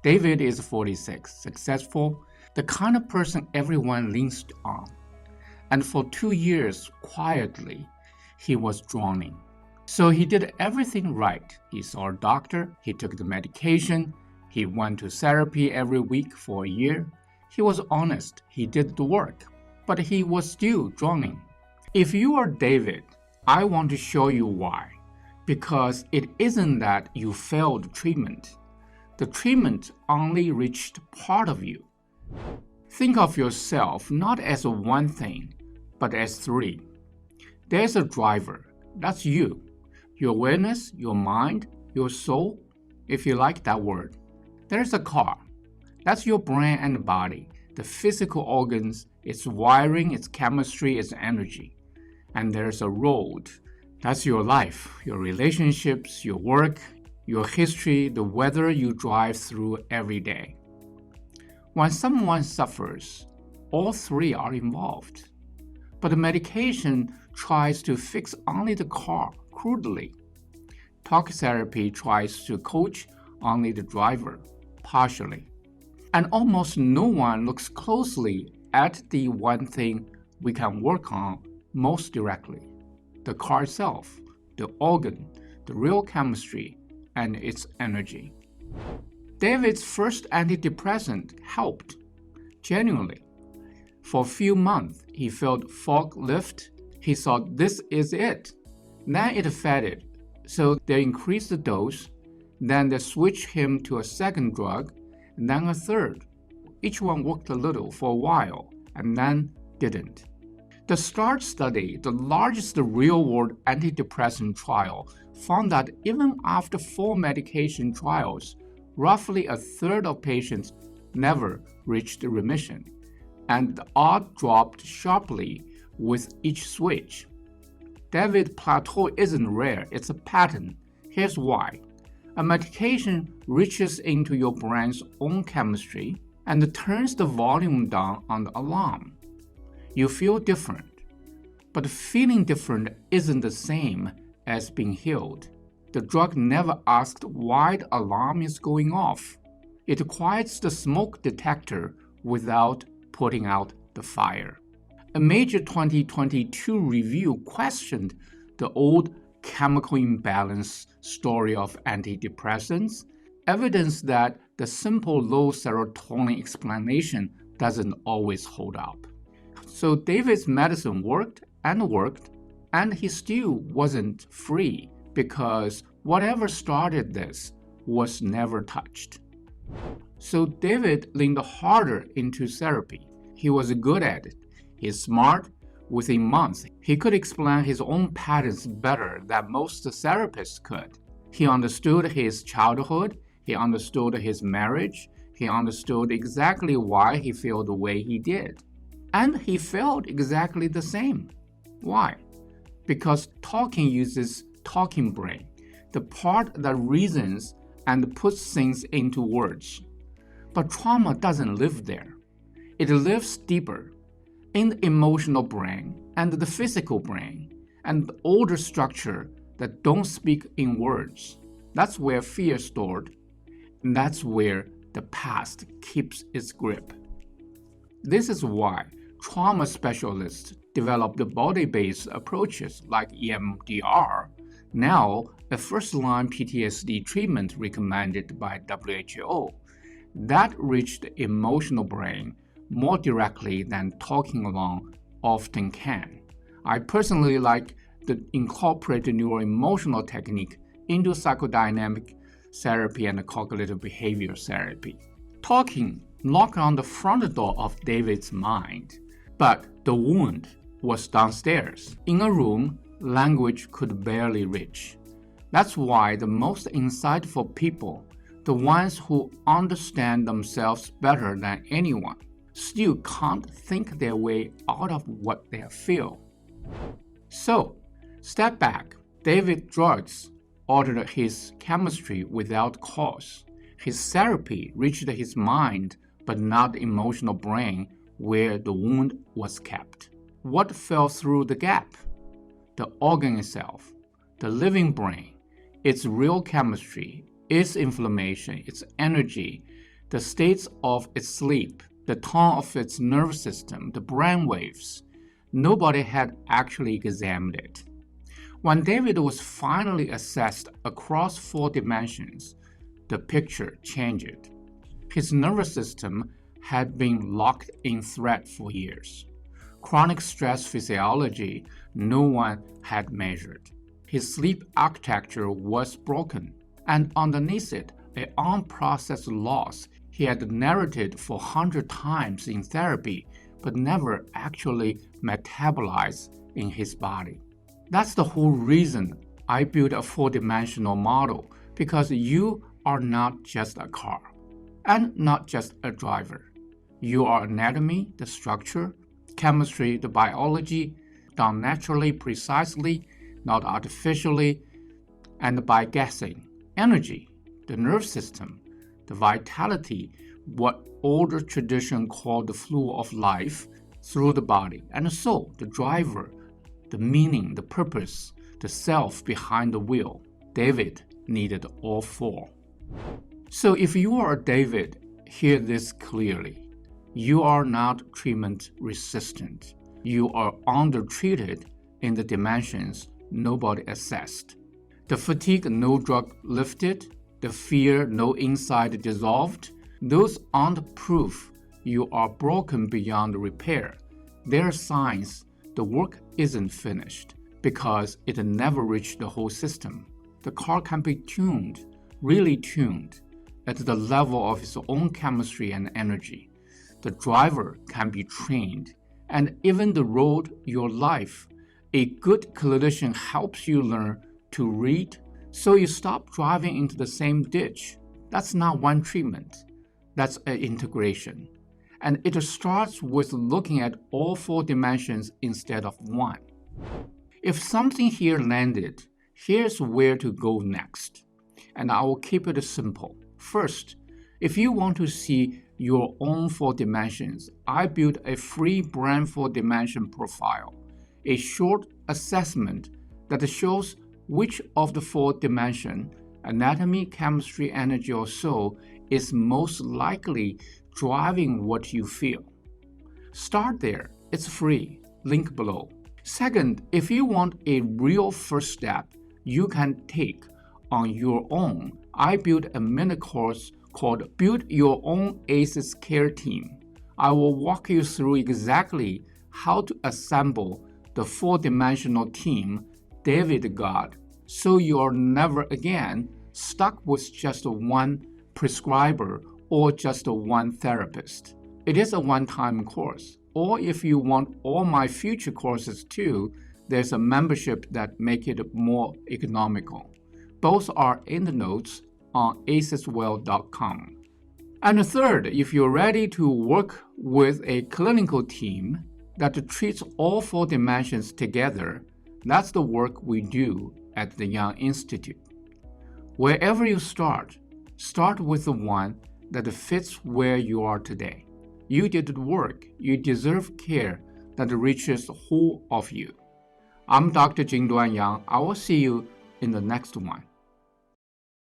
David is 46, successful, the kind of person everyone leans on. And for 2 years, quietly, he was drowning. So he did everything right. He saw a doctor, he took the medication, he went to therapy every week for a year. He was honest, he did the work, but he was still drowning. If you are David, I want to show you why. Because it isn't that you failed treatment. The treatment only reached part of you. Think of yourself not as one thing, but as three. There's a driver, that's you. Your awareness, your mind, your soul, if you like that word. There's a car, that's your brain and body, the physical organs, its wiring, its chemistry, its energy. And there's a road, that's your life, your relationships, your work, your history, the weather you drive through every day. When someone suffers, all three are involved. But the medication tries to fix only the car crudely. Talk therapy tries to coach only the driver, partially. And almost no one looks closely at the one thing we can work on most directly. The car itself, the organ, the real chemistry, and its energy. David's first antidepressant helped, genuinely. For a few months, he felt fog lift. He thought this is it. Then it faded, so they increased the dose. Then they switched him to a second drug, then a third. Each one worked a little for a while, and then didn't. The START study, the largest real-world antidepressant trial, found that even after 4 medication trials, roughly a third of patients never reached remission, and the odds dropped sharply with each switch. David's plateau isn't rare, it's a pattern. Here's why. A medication reaches into your brain's own chemistry and turns the volume down on the alarm. You feel different, but feeling different isn't the same as being healed. The drug never asked why the alarm is going off. It quiets the smoke detector without putting out the fire. A major 2022 review questioned the old chemical imbalance story of antidepressants, evidence that the simple low serotonin explanation doesn't always hold up. So David's medicine worked, and he still wasn't free because whatever started this was never touched. So David leaned harder into therapy. He was good at it. He's smart. Within months, he could explain his own patterns better than most therapists could. He understood his childhood. He understood his marriage. He understood exactly why he felt the way he did. And he felt exactly the same. Why? Because talking uses talking brain, the part that reasons and puts things into words. But trauma doesn't live there. It lives deeper, in the emotional brain and the physical brain and the older structure that don't speak in words. That's where fear is stored, and that's where the past keeps its grip. This is why trauma specialists developed body-based approaches like EMDR, now a first-line PTSD treatment recommended by WHO, that reached the emotional brain more directly than talking alone often can. I personally like to incorporate the neuroemotional technique into psychodynamic therapy and cognitive behavior therapy. Talking knocked on the front door of David's mind, but the wound was downstairs, in a room language could barely reach. That's why the most insightful people, the ones who understand themselves better than anyone, still can't think their way out of what they feel. So, step back. David's drugs altered his chemistry without cause. His therapy reached his mind, but not the emotional brain where the wound was kept. What fell through the gap? The organ itself, the living brain, its real chemistry, its inflammation, its energy, the states of its sleep, the tone of its nervous system, the brain waves. Nobody had actually examined it. When David was finally assessed across 4 dimensions, the picture changed. His nervous system had been locked in thread for years. Chronic stress physiology no one had measured. His sleep architecture was broken, and underneath it, an unprocessed loss he had narrated for 100 times in therapy, but never actually metabolized in his body. That's the whole reason I built a 4-dimensional model, because you are not just a car, and not just a driver. You are anatomy, the structure, chemistry, the biology, done naturally, precisely, not artificially, and by guessing. Energy, the nerve system, the vitality, what older tradition called the flow of life through the body, and the soul, the driver, the meaning, the purpose, the self behind the wheel. David needed all 4. So if you are David, hear this clearly. You are not treatment resistant. You are undertreated in the dimensions nobody assessed. The fatigue no drug lifted, the fear no insight dissolved, those aren't proof you are broken beyond repair. They are signs the work isn't finished because it never reached the whole system. The car can be tuned, really tuned, at the level of its own chemistry and energy. The driver can be trained, and even the road, your life. A good clinician helps you learn to read so you stop driving into the same ditch. That's not one treatment. That's an integration. And it starts with looking at all 4 dimensions instead of 1. If something here landed, here's where to go next. And I will keep it simple. First, if you want to see your own 4 dimensions, I built a free Brain 4-dimension profile, a short assessment that shows which of the 4 dimensions, anatomy, chemistry, energy, or soul, is most likely driving what you feel. Start there. It's free. Link below. Second, if you want a real first step you can take on your own, I built a mini course called Build Your Own ACEs Care Team. I will walk you through exactly how to assemble the 4-dimensional team David got, so you're never again stuck with just one prescriber or just one therapist. It is a one-time course, or if you want all my future courses too, there's a membership that make it more economical. Both are in the notes on aceswell.com. And third, if you're ready to work with a clinical team that treats all 4 dimensions together, that's the work we do at the Young Institute. Wherever you start with the one that fits where you are today. You did the work. You deserve care that reaches the whole of you. I'm Dr. Jingduan Yang. I will see you in the next one.